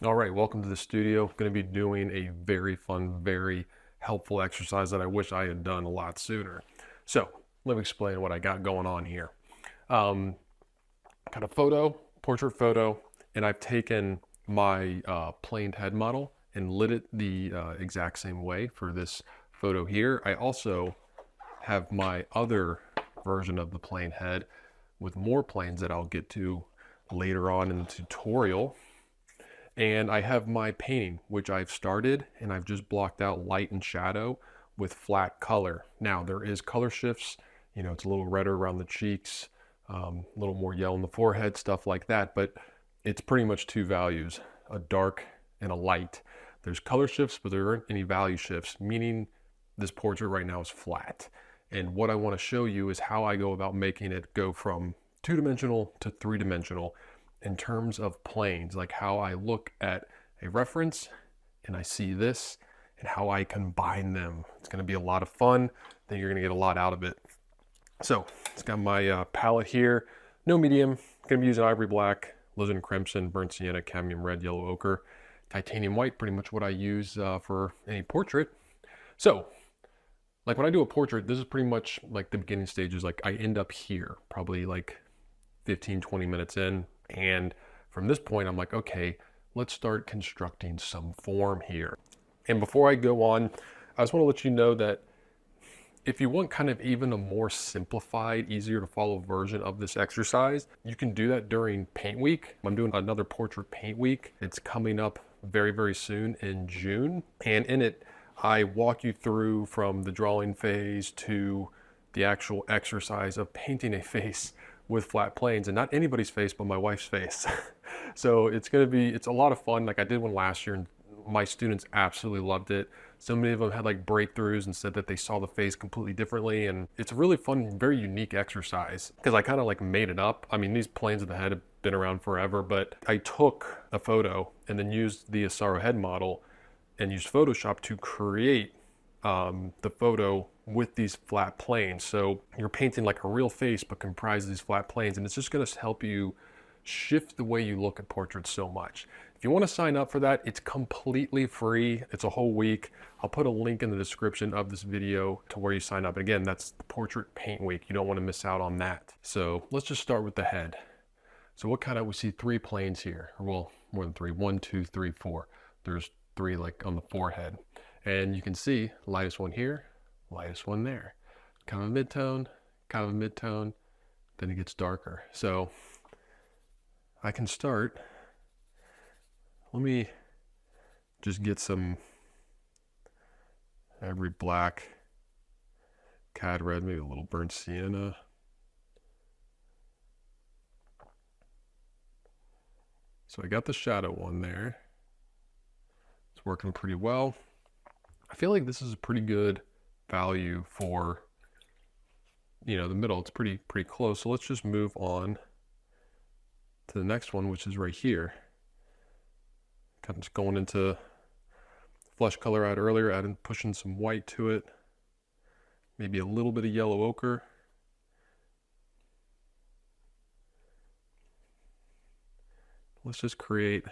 All right, welcome to the studio. Going to be doing a very fun, very helpful exercise that I wish I had done a lot sooner. So let me explain what I got going on here. Um, got a photo, portrait photo, and I've taken my planed head model and lit it the exact same way for this photo here. I also have my other version of the plane head with more planes that I'll get to later on in the tutorial. And I have my painting, which I've started, and I've just blocked out light and shadow with flat color. Now there is color shifts, it's a little redder around the cheeks, a little more yellow in the forehead, stuff like that, but it's pretty much two values, a dark and a light. There's color shifts, but there aren't any value shifts, meaning this portrait right now is flat. And what I want to show you is how I go about making it go from two-dimensional to three-dimensional in terms of planes, like how I look at a reference and I see this and how I combine them. It's going to be a lot of fun. I think you're going to get a lot out of it. So it's got my palette here. No medium. Going to be using ivory black, alizarin crimson, burnt sienna, cadmium red, yellow ochre, titanium white, pretty much what I use for any portrait. So like when I do a portrait, this is pretty much like the beginning stages. Like I end up here, probably like 15, 20 minutes in. And from this point, I'm like, okay, let's start constructing some form here. And before I go on, I just want to let you know that if you want kind of even a more simplified, easier to follow version of this exercise, you can do that during paint week. I'm doing another portrait paint week. It's coming up very, very soon in June. And in it, I walk you through from the drawing phase to the actual exercise of painting a face with flat planes, and not anybody's face, but my wife's face. So it's a lot of fun. Like I did one last year and my students absolutely loved it. So many of them had like breakthroughs and said that they saw the face completely differently. And it's a really fun, very unique exercise because I kind of like made it up. I mean, these planes of the head have been around forever, but I took a photo and then used the Asaro head model and used Photoshop to create the photo with these flat planes. So you're painting like a real face, but comprised of these flat planes. And it's just going to help you shift the way you look at portraits so much. If you want to sign up for that, it's completely free. It's a whole week. I'll put a link in the description of this video to where you sign up. And again, that's the portrait paint week. You don't want to miss out on that. So let's just start with the head. So we see three planes here, or well, more than three, 1, 2, 3, 4. There's three like on the forehead. And you can see lightest one here, lightest one there. Kind of a mid-tone, then it gets darker. So I can start, let me just get some ivory black, cad red, maybe a little burnt sienna. So I got the shadow one there. It's working pretty well. I feel like this is a pretty good value for, the middle. It's pretty close. So let's just move on to the next one, which is right here. Kind of just going into flesh color out earlier, pushing some white to it. Maybe a little bit of yellow ochre. Let's just create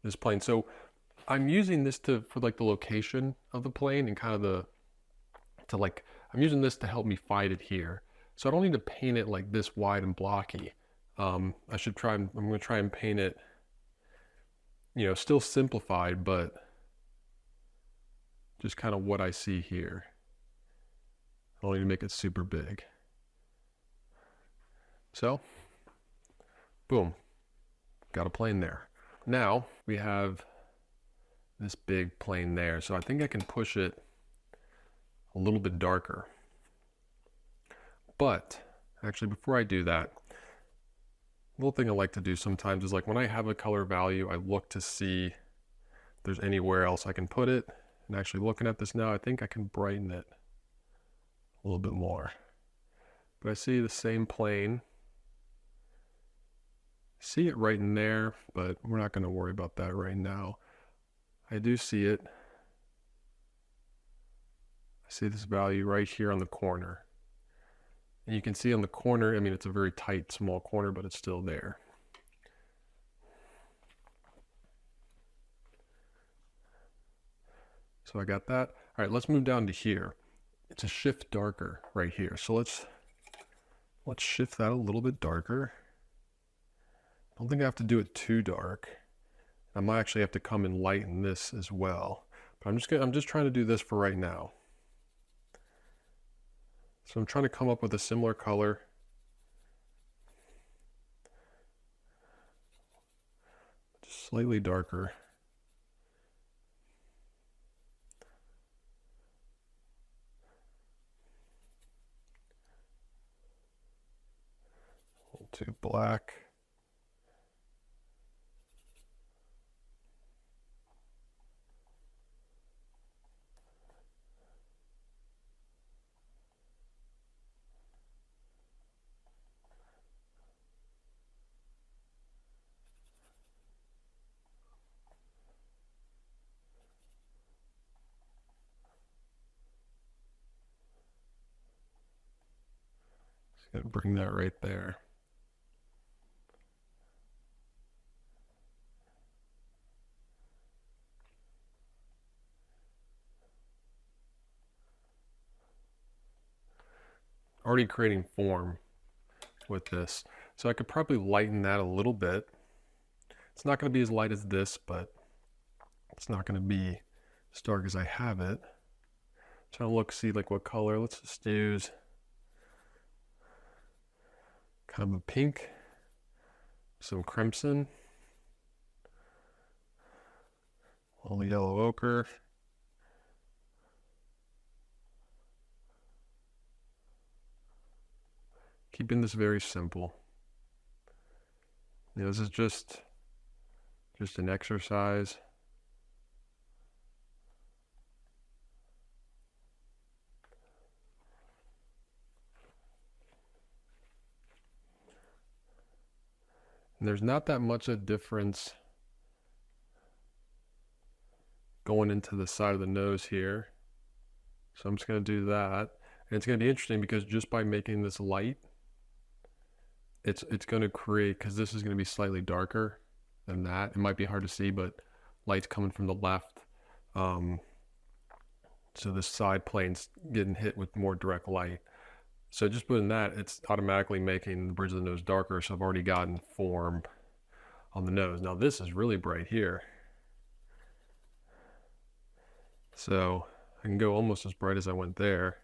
this plane. So I'm using this for like the location of the plane and kind of I'm using this to help me find it here. So I don't need to paint it like this wide and blocky. I'm going to try and paint it, still simplified, but just kind of what I see here. I don't need to make it super big. So, boom, got a plane there. Now we have this big plane there. So I think I can push it a little bit darker. But actually, before I do that, little thing I like to do sometimes is like when I have a color value, I look to see if there's anywhere else I can put it. And actually looking at this now, I think I can brighten it a little bit more. But I see the same plane. See it right in there, but we're not going to worry about that right now. I do see it. I see this value right here on the corner. And you can see on the corner, I mean, it's a very tight, small corner, but it's still there. So I got that. All right, let's move down to here. It's a shift darker right here. So let's shift that a little bit darker. I don't think I have to do it too dark. I might actually have to come and lighten this as well. But I'm just trying to do this for right now. So I'm trying to come up with a similar color. Just slightly darker. A little too black. Just gonna bring that right there. Already creating form with this. So I could probably lighten that a little bit. It's not going to be as light as this, but it's not going to be as dark as I have it. Trying to look, see like what color. Let's just use kind of a pink, some crimson, a little yellow ochre. Keeping this very simple. You know, this is just an exercise. And there's not that much a difference going into the side of the nose here. So I'm just going to do that. And it's going to be interesting because just by making this light, it's going to create, because this is going to be slightly darker than that. It might be hard to see, but light's coming from the left. So this side plane's getting hit with more direct light. So just putting that, it's automatically making the bridge of the nose darker. So I've already gotten form on the nose. Now this is really bright here. So I can go almost as bright as I went there.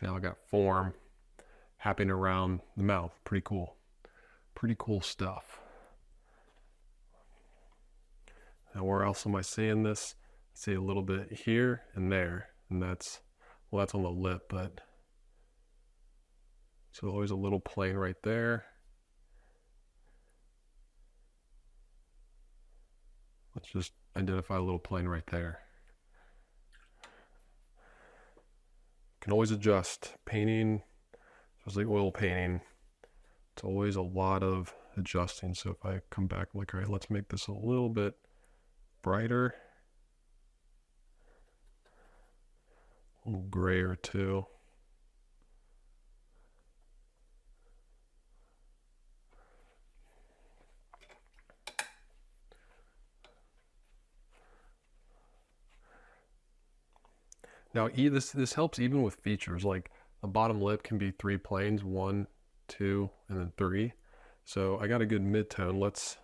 Now I got form happening around the mouth. Pretty cool. Pretty cool stuff. Now where else am I seeing this? I see a little bit here and there. And that's, well, that's on the lip, but so always a little plane right there. Let's just identify a little plane right there. Can always adjust. Painting, especially oil painting, it's always a lot of adjusting. So if I come back like, all right, let's make this a little bit brighter, a little grayer too. Now this helps even with features, like the bottom lip can be 3 planes, 1, 2, and then 3. So I got a good mid-tone. Let's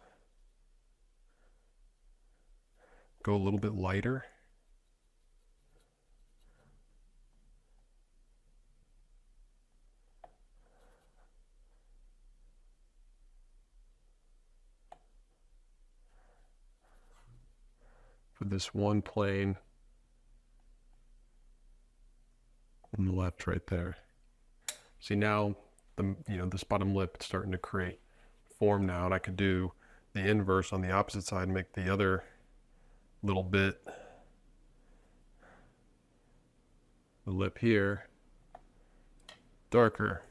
go a little bit lighter. For this one plane on the left right there. See now this bottom lip is starting to create form now, and I could do the inverse on the opposite side and make the other little bit, the lip here, darker.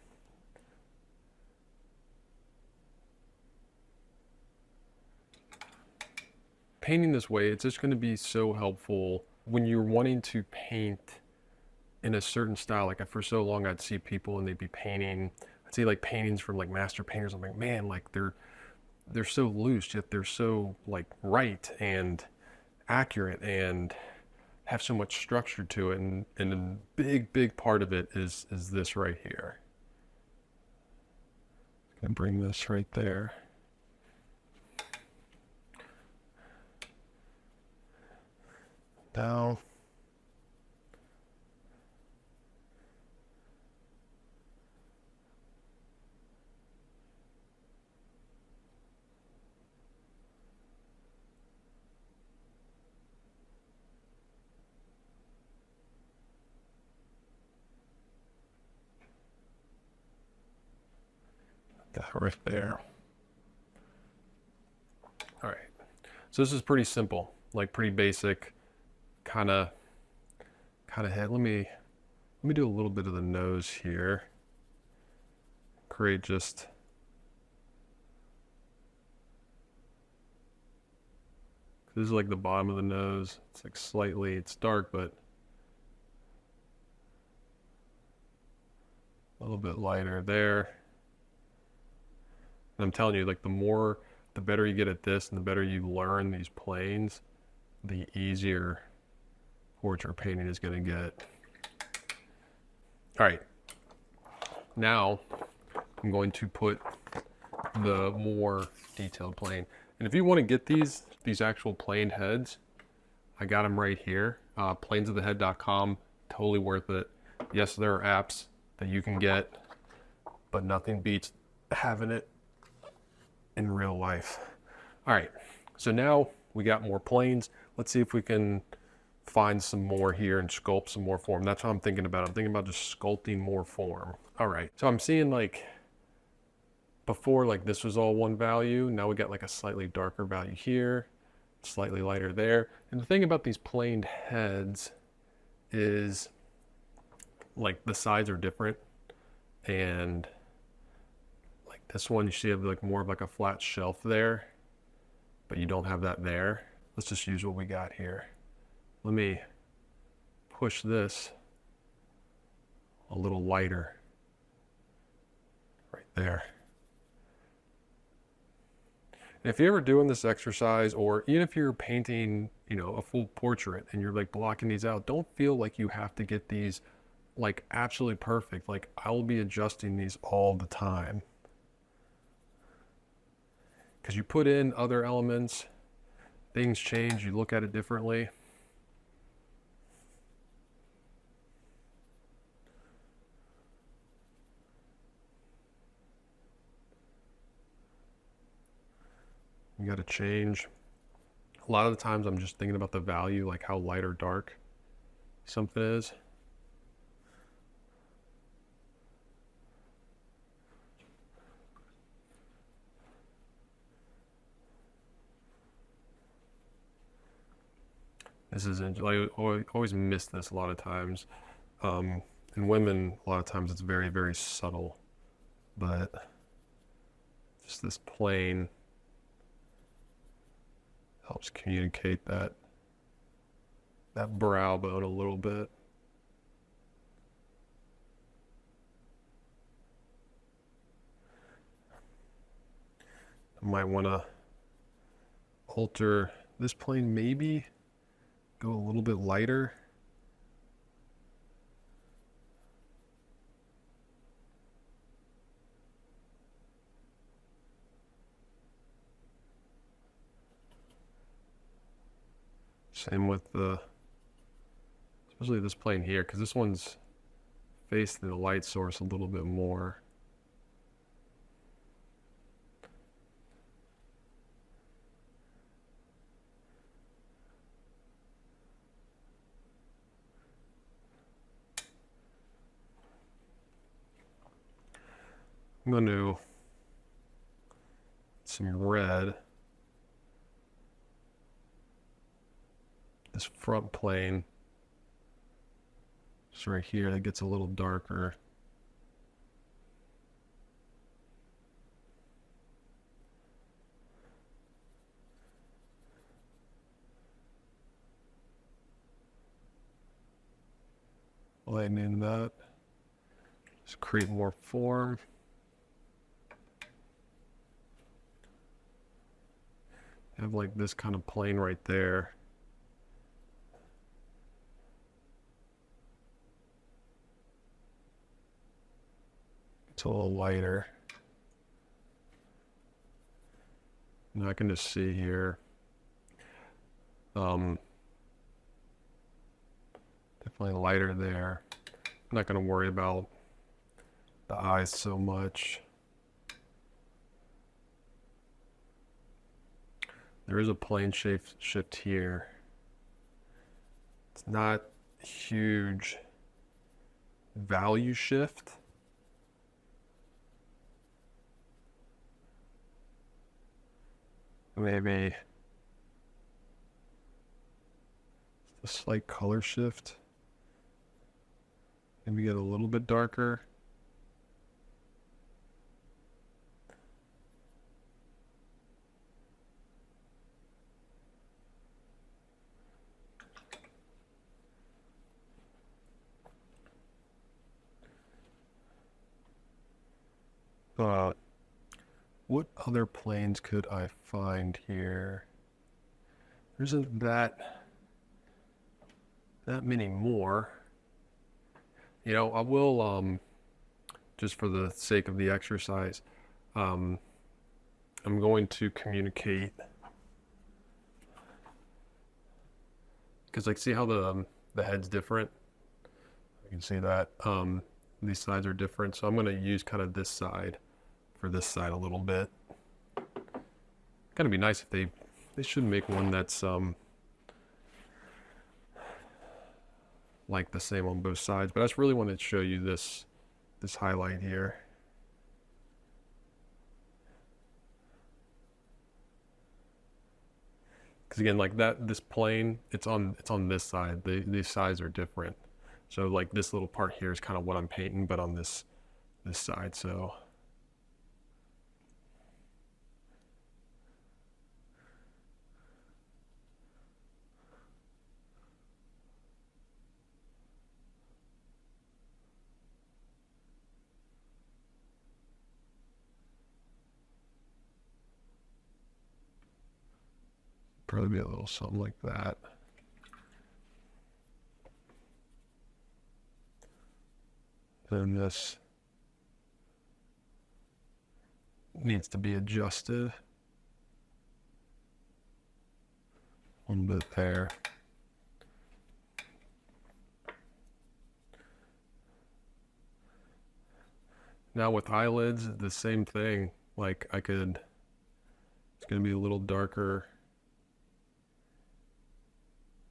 Painting this way, it's just going to be so helpful when you're wanting to paint in a certain style. Like for so long I'd see people and they'd be painting, I'd see like paintings from like master painters. I'm like, man, like they're so loose, yet they're so like right and accurate and have so much structure to it. And a big part of it is this right here. I'm gonna bring this right there. Now, that right there. All right. So this is pretty simple, like pretty basic, kind of head. Let me do a little bit of the nose here. Create just this is like the bottom of the nose. It's like slightly, it's dark, but a little bit lighter there. And I'm telling you, like the better you get at this and the better you learn these planes, the easier portrait painting is going to get. All right, now I'm going to put the more detailed plane. And if you want to get these actual plane heads, I got them right here. Planesofthehead.com, totally worth it. Yes, there are apps that you can get, but nothing beats having it in real life. All right, so now we got more planes. Let's see if we can find some more here and sculpt some more form. That's what I'm thinking about. I'm thinking about just sculpting more form. All right, so I'm seeing like before, like this was all one value. Now we got like a slightly darker value here, slightly lighter there. And the thing about these planed heads is like the sides are different, and like this one you see have like more of like a flat shelf there, but you don't have that there. Let's just use what we got here. Let me push this a little lighter right there. And if you're ever doing this exercise, or even if you're painting, you know, a full portrait and you're like blocking these out, don't feel like you have to get these like absolutely perfect. Like I will be adjusting these all the time, because you put in other elements, things change, you look at it differently. You got to change. A lot of the times I'm just thinking about the value, like how light or dark something is. This is, I always miss this a lot of times. In women, a lot of times it's very subtle, but just this plane helps communicate that brow bone a little bit. I might want to alter this plane, maybe go a little bit lighter. Same with especially this plane here, because this one's facing the light source a little bit more. I'm going to some red. This front plane, just right here, that gets a little darker. lightening that. Just create more form. Have like this kind of plane right there. It's a little lighter. And I can just see here. Definitely lighter there. I'm not going to worry about the eyes so much. There is a plane shift here. It's not huge value shift. Maybe a slight color shift. Maybe get a little bit darker. What other planes could I find here? There isn't that many more. You know, I will, just for the sake of the exercise, I'm going to communicate, because like, see how the head's different? You can see that these sides are different, so I'm going to use kind of this side for this side a little bit. Gotta be nice if they should make one that's like the same on both sides, but I just really wanted to show you this highlight here. Because again, like this plane, it's on this side. These sides are different. So like this little part here is kind of what I'm painting, but on this side. So probably be a little something like that. Then this needs to be adjusted a little bit there. Now with eyelids, the same thing. Like it's gonna be a little darker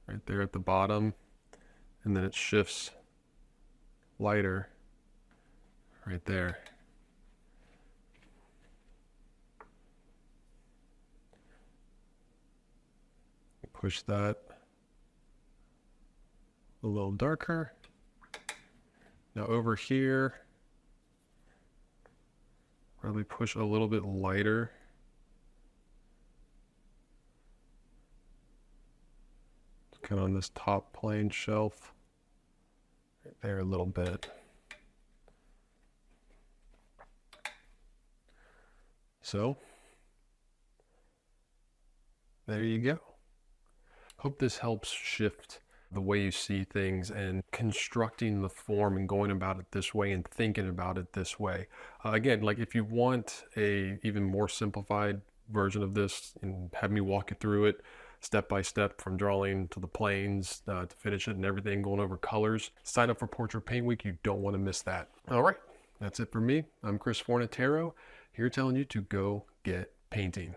right there at the bottom, and then it shifts lighter right there. Push that a little darker. Now over here, probably push a little bit lighter. Kind of on this top plane shelf right there a little bit. So there you go. Hope this helps shift the way you see things and constructing the form and going about it this way and thinking about it this way. Again, like if you want a even more simplified version of this and have me walk you through it step by step from drawing to the planes to finish it and everything, going over colors, sign up for Portrait Paint Week. You don't want to miss that. All right, that's it for me. I'm Chris Fornatero, here telling you to go get painting.